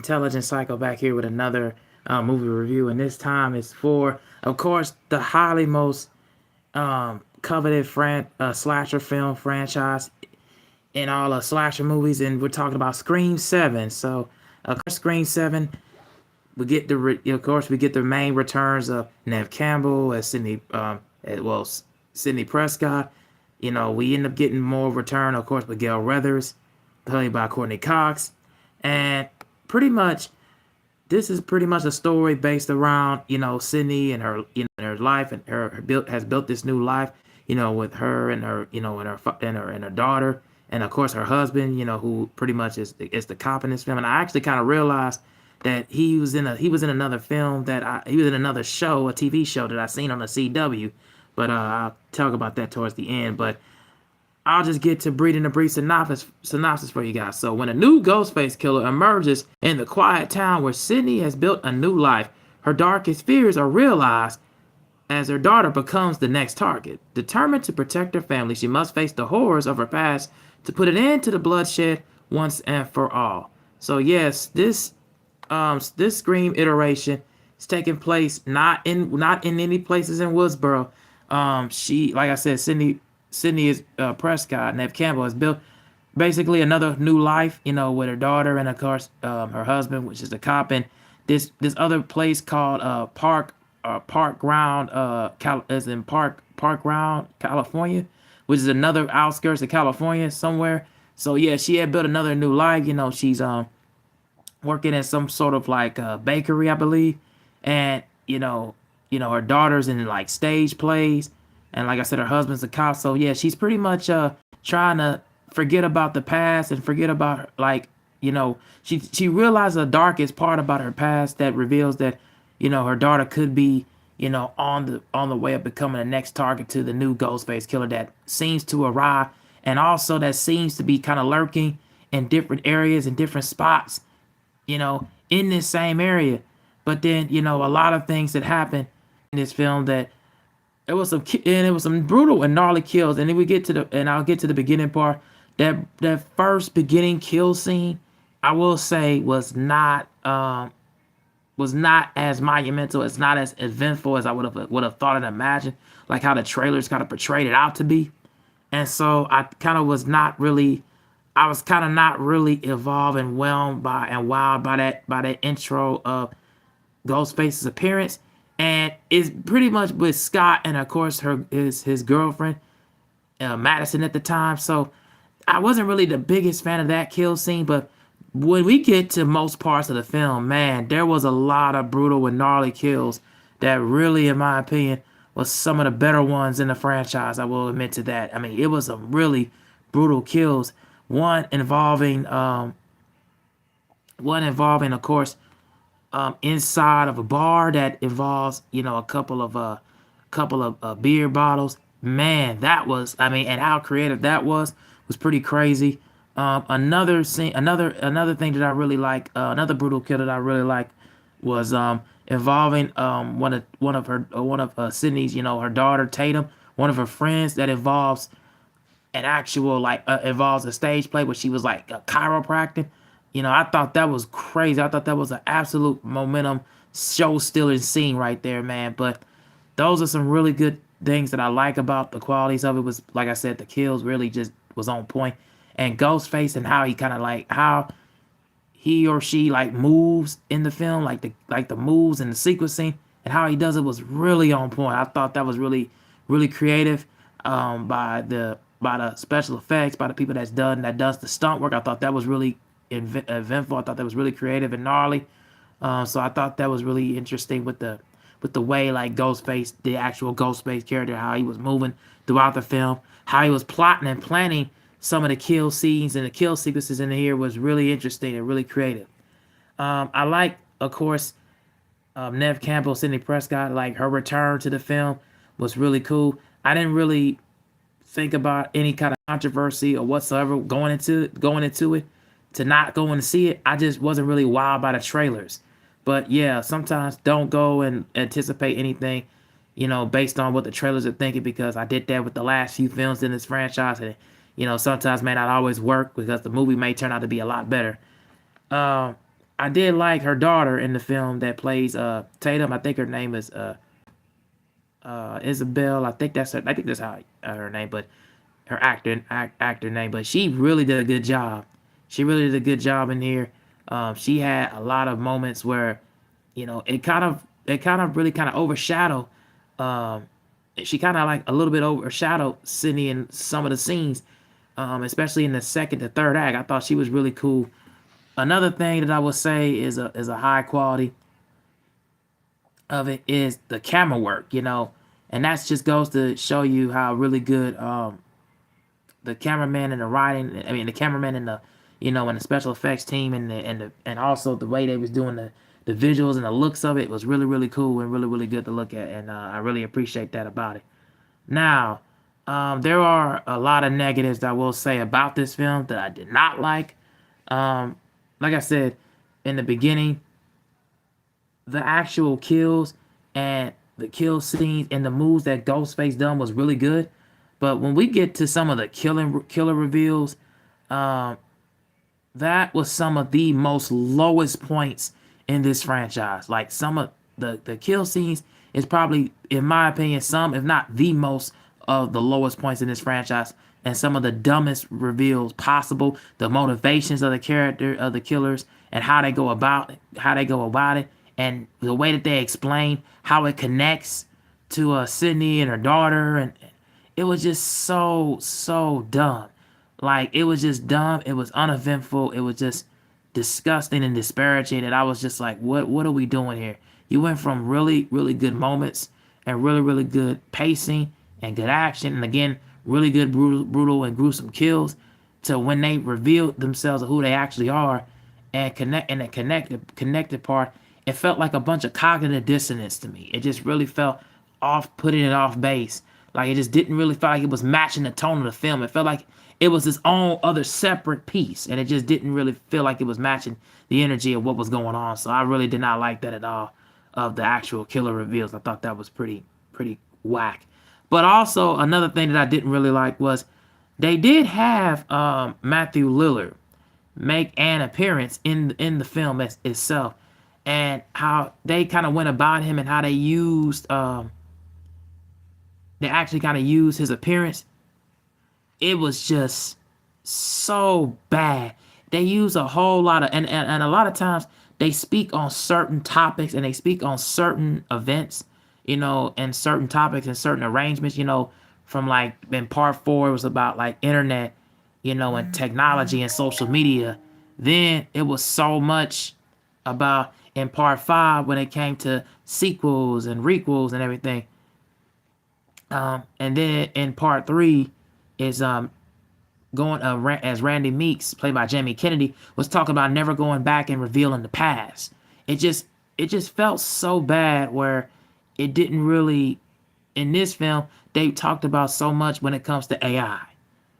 Intelligent Psycho back here with another movie review, and this time it's for, of course, the highly most coveted slasher film franchise in all of slasher movies, and we're talking about Scream 7. So, of course, Scream 7, of course, we get the main returns of Neve Campbell as Sidney, Sidney Prescott. You know, we end up getting more return, of course, with Gail Weathers, played by Courtney Cox. And pretty much, this is pretty much a story based around, Sidney and her, her life, and has built this new life, with her and her, and her daughter, and of course her husband, who pretty much is the cop in this film. And I actually kind of realized that he was in another film he was in another show, a TV show that I seen on the CW, but I'll talk about that towards the end. But I'll just get to reading a brief synopsis for you guys. So when a new Ghostface killer emerges in the quiet town where Sidney has built a new life, her darkest fears are realized as her daughter becomes the next target. Determined to protect her family, she must face the horrors of her past to put an end to the bloodshed once and for all. So yes, this Scream iteration is taking place not in any places in Woodsboro. Like I said, Sidney is Prescott. Neve Campbell has built basically another new life, with her daughter and of course her husband, which is a cop. And this other place called Park Ground, Park Ground, California, which is another outskirts of California somewhere. So yeah, she had built another new life. She's working at some sort of like bakery, I believe, and her daughter's in like stage plays. And like I said, her husband's a cop. So yeah, she's pretty much trying to forget about the past and forget about she realized the darkest part about her past that reveals that her daughter could be on the way of becoming the next target to the new Ghostface killer that seems to arrive, and also that seems to be kind of lurking in different areas and different spots in this same area. But then a lot of things that happen in this film that it was some brutal and gnarly kills. And then I'll get to the beginning part. That first beginning kill scene, I will say, was not as monumental. It's not as eventful as I would have thought and imagined, like how the trailers kind of portrayed it out to be. And so I kind of was not really involved and wowed by that intro of Ghostface's appearance. And it's pretty much with Scott and of course his girlfriend, Madison at the time. So I wasn't really the biggest fan of that kill scene, but when we get to most parts of the film, man, there was a lot of brutal and gnarly kills that really, in my opinion, was some of the better ones in the franchise. I will admit to that. I mean, it was some really brutal kills. One involving, of course, inside of a bar that involves, a couple of beer bottles. Man, that was, and how creative that was pretty crazy. Another thing that I really like, another brutal kill that I really like was involving one of Sidney's, her daughter Tatum, one of her friends, that involves an actual involves a stage play where she was like a chiropractic. I thought that was crazy. I thought that was an absolute momentum show stealing scene right there, man. But those are some really good things that I like about the qualities of it. Was, like I said, the kills really just was on point. And Ghostface and how he kind of how he or she moves in the film, like the moves and the sequencing and how he does it was really on point. I thought that was really, really creative by the special effects, by the people that does the stunt work. I thought that was really eventful. I thought that was really creative and gnarly. So I thought that was really interesting with the way Ghostface, the actual Ghostface character, how he was moving throughout the film, how he was plotting and planning some of the kill scenes and the kill sequences in here was really interesting and really creative. I like, of course, Neve Campbell, Sidney Prescott, her return to the film was really cool. I didn't really think about any kind of controversy or whatsoever going into it to not go and see it. I just wasn't really wowed by the trailers. But yeah, sometimes don't go and anticipate anything, based on what the trailers are thinking, because I did that with the last few films in this franchise, and sometimes may not always work because the movie may turn out to be a lot better. I did like her daughter in the film that plays Tatum. I think her name is Isabel. I think that's how her name, but her actor name. But she really did a good job. She really did a good job in here. She had a lot of moments where, it kind of really kind of overshadowed. Um, she kind of like a little bit overshadowed Sidney in some of the scenes, especially in the second to third act. I thought she was really cool. Another thing that I would say is a high quality of it is the camera work, and that's just goes to show you how really good the cameraman and the writing. I mean, the cameraman and and the special effects team and also the way they was doing the visuals and the looks of it was really really cool and really really good to look at, and I really appreciate that about it. Now, there are a lot of negatives that I will say about this film that I did not like. Um, like I said in the beginning, the actual kills and the kill scenes and the moves that Ghostface done was really good. But when we get to some of the killer reveals, um, that was some of the most lowest points in this franchise. Like some of the kill scenes is probably, in my opinion, some if not the most of the lowest points in this franchise, and some of the dumbest reveals possible. The motivations of the character of the killers and how they go about it, and the way that they explain how it connects to Sidney and her daughter, and it was just so dumb. Like it was just dumb. It was uneventful. It was just disgusting and disparaging. And I was just like, what are we doing here? You went from really really good moments and really really good pacing and good action, and again really good brutal and gruesome kills, to when they revealed themselves of who they actually are, and the connected part, it felt like a bunch of cognitive dissonance to me. It just really felt off, putting it off base. Like it just didn't really feel like it was matching the tone of the film. It felt like it was its own other separate piece, and it just didn't really feel like it was matching the energy of what was going on. So I really did not like that at all, of the actual killer reveals. I thought that was pretty whack. But also another thing that I didn't really like was they did have Matthew Lillard make an appearance in the film itself, and how they kind of went about him and how they actually kind of used his appearance. It was just so bad. They use a whole lot of, and a lot of times they speak on certain topics and they speak on certain events, and certain topics and certain arrangements, from like in part 4, it was about like internet, and technology and social media. Then it was so much about in part 5 when it came to sequels and requels and everything. And then in part 3 is going as Randy Meeks, played by Jamie Kennedy, was talking about never going back and revealing the past. It just felt so bad, where it didn't really, in this film they talked about so much when it comes to AI,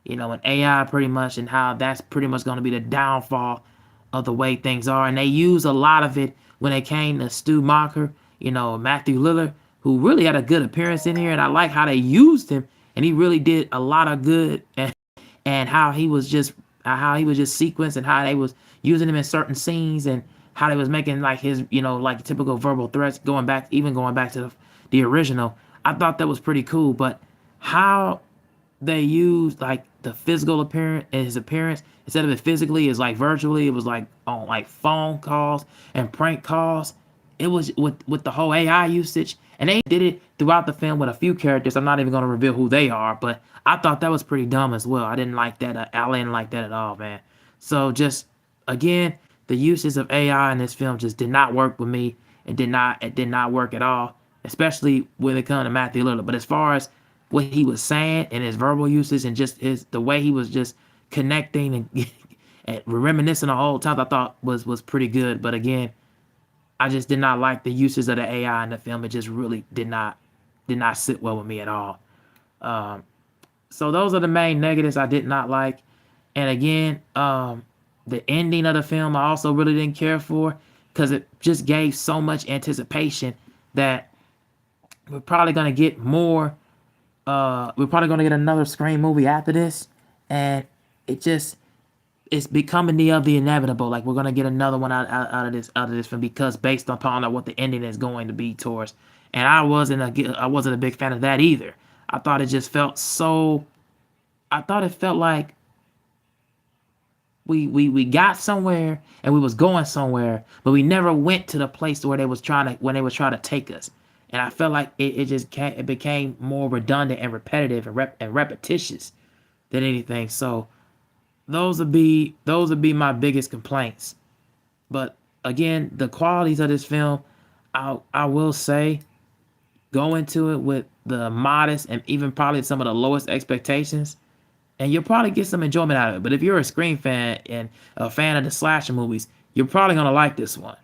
and AI pretty much, and how that's pretty much going to be the downfall of the way things are. And they use a lot of it when it came to Stu Macher, Matthew Lillard, who really had a good appearance in here, and I like how they used him, and he really did a lot of good, and how he was just sequenced, and how they was using him in certain scenes, and how they was making like his, like typical verbal threats, going back to the original. I thought that was pretty cool. But how they used like the physical appearance and his appearance, instead of it physically, is like virtually, it was like on like phone calls and prank calls. It was with the whole AI usage, and they did it throughout the film with a few characters. I'm not even going to reveal who they are, but I thought that was pretty dumb as well. I didn't like that. I didn't like that at all, man. So just again, the uses of AI in this film just did not work with me. It did not work at all, especially when it comes to Matthew Lillard. But as far as what he was saying and his verbal usage and just the way he was just connecting and reminiscing the whole time, I thought was pretty good. But again, I just did not like the uses of the AI in the film. It just really did not sit well with me at all. Um, so those are the main negatives I did not like. And again, the ending of the film I also really didn't care for, because it just gave so much anticipation that we're probably gonna get more. We're probably gonna get another Scream movie after this, and it just it's becoming the inevitable. Like we're gonna get another one out of this film because based upon what the ending is going to be towards. And I wasn't a big fan of that either. I thought it just felt so. I thought it felt like we got somewhere and we was going somewhere, but we never went to the place where they was trying to take us. And I felt like it became more redundant and repetitive and repetitious than anything. So those would be my biggest complaints. But again, the qualities of this film, I will say, go into it with the modest and even probably some of the lowest expectations, and you'll probably get some enjoyment out of it. But if you're a Scream fan and a fan of the slasher movies, you're probably gonna like this one.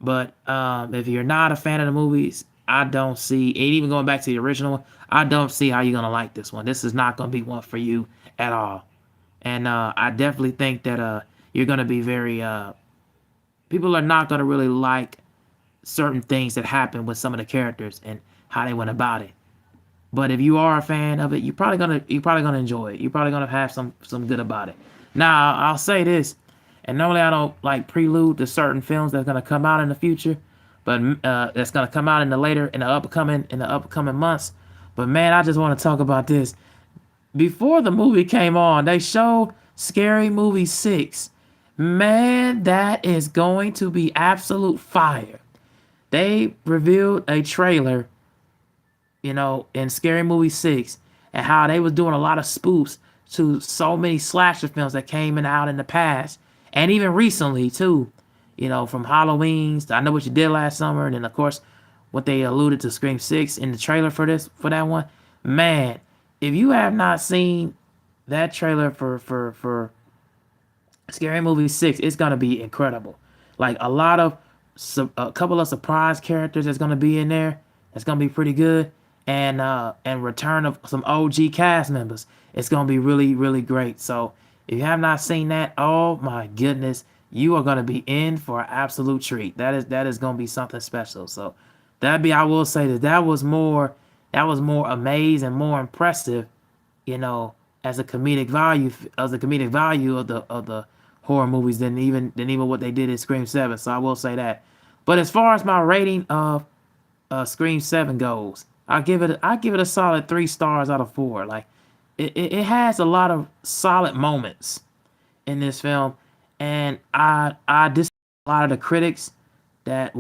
But if you're not a fan of the movies, I don't see, and even going back to the original one, I don't see how you're gonna like this one. This is not gonna be one for you at all. And I definitely think that you're gonna be very people are not gonna really like certain things that happen with some of the characters and how they went about it. But if you are a fan of it, you're probably gonna enjoy it. You're probably gonna have some good about it. Now I'll say this, and normally I don't like prelude to certain films that's gonna come out in the future, but that's gonna come out in the upcoming months. But man, I just want to talk about this. Before the movie came on, they showed Scary Movie 6. Man, that is going to be absolute fire. They revealed a trailer, in Scary Movie 6, and how they was doing a lot of spoofs to so many slasher films that came out in the past, and even recently too. From Halloween's to I Know What You Did Last Summer, and then of course what they alluded to Scream 6 in the trailer for that one. Man, if you have not seen that trailer for Scary Movie 6, it's gonna be incredible. Like a couple of surprise characters that's gonna be in there. That's gonna be pretty good, and return of some OG cast members. It's gonna be really really great. So if you have not seen that, oh my goodness, you are gonna be in for an absolute treat. That is gonna be something special. So I will say that was more amazing, more impressive, you know, as a comedic value of the horror movies than even what they did in Scream 7. So I will say that. But as far as my rating of Scream 7 goes, I give it a solid 3 stars out of 4. Like it has a lot of solid moments in this film, and I dislike a lot of the critics that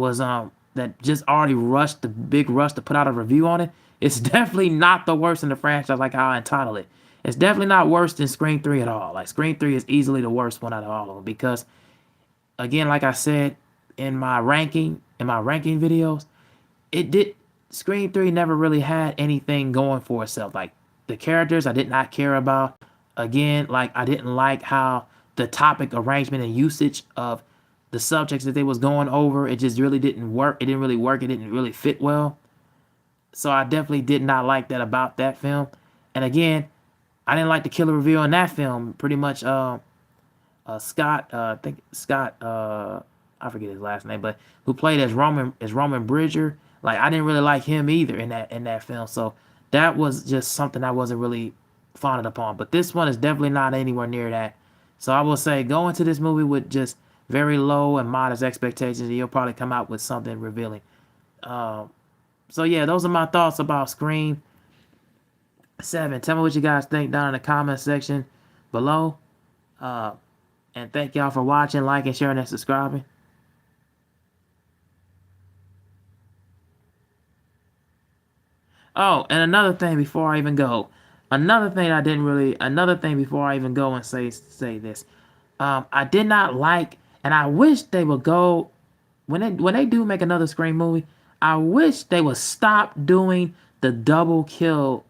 just already rushed the big rush to put out a review on it. It's definitely not the worst in the franchise, like how I entitled it. It's definitely not worse than Scream 3 at all. Like Scream 3 is easily the worst one out of all of them because, again, like I said in my ranking videos, it did Scream 3 never really had anything going for itself. Like the characters I did not care about. Again, like I didn't like how the topic arrangement and usage of the subjects that they was going over, it just really didn't work. It didn't really work. It didn't really fit well. So I definitely did not like that about that film. And again, I didn't like the killer reveal in that film. Pretty much Scott, I think Scott, I forget his last name, but who played as Roman Bridger. Like I didn't really like him either in that film. So that was just something I wasn't really fond upon. But this one is definitely not anywhere near that. So I will say go into this movie with just very low and modest expectations, and you'll probably come out with something revealing. Um, so yeah, those are my thoughts about Scream 7. Tell me what you guys think down in the comment section below. Uh, and thank y'all for watching, liking, sharing, and subscribing. Oh, and another thing before I even go and say this, I did not like, and I wish they would go when they do make another Scream movie. I wish they would stop doing the double killer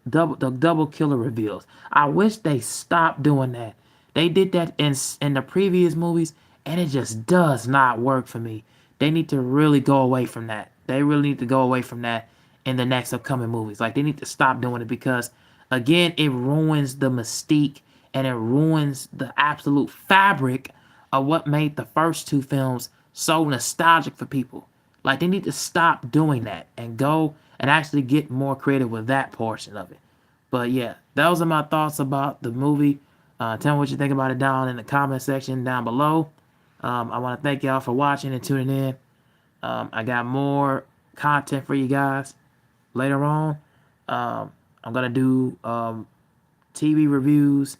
reveals. I wish they stopped doing that. They did that in the previous movies, and it just does not work for me. They need to really go away from that. They really need to go away from that in the next upcoming movies. Like they need to stop doing it because again, it ruins the mystique and it ruins the absolute fabric of what made the first two films so nostalgic for people. Like they need to stop doing that and go and actually get more creative with that portion of it. But yeah, those are my thoughts about the movie Tell me what you think about it down in the comment section down below. I want to thank y'all for watching and tuning in. I got more content for you guys later on. I'm gonna do TV reviews,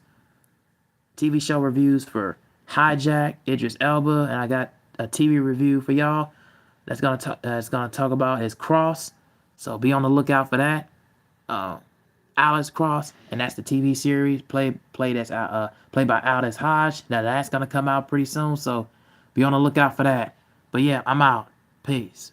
TV show reviews for Hijack, Idris Elba, and I got a TV review for y'all that's gonna talk about his Cross. So be on the lookout for that. Alice Cross, and that's the TV series played by Aldous Hodge. That's gonna come out pretty soon. So be on the lookout for that. But yeah, I'm out. Peace.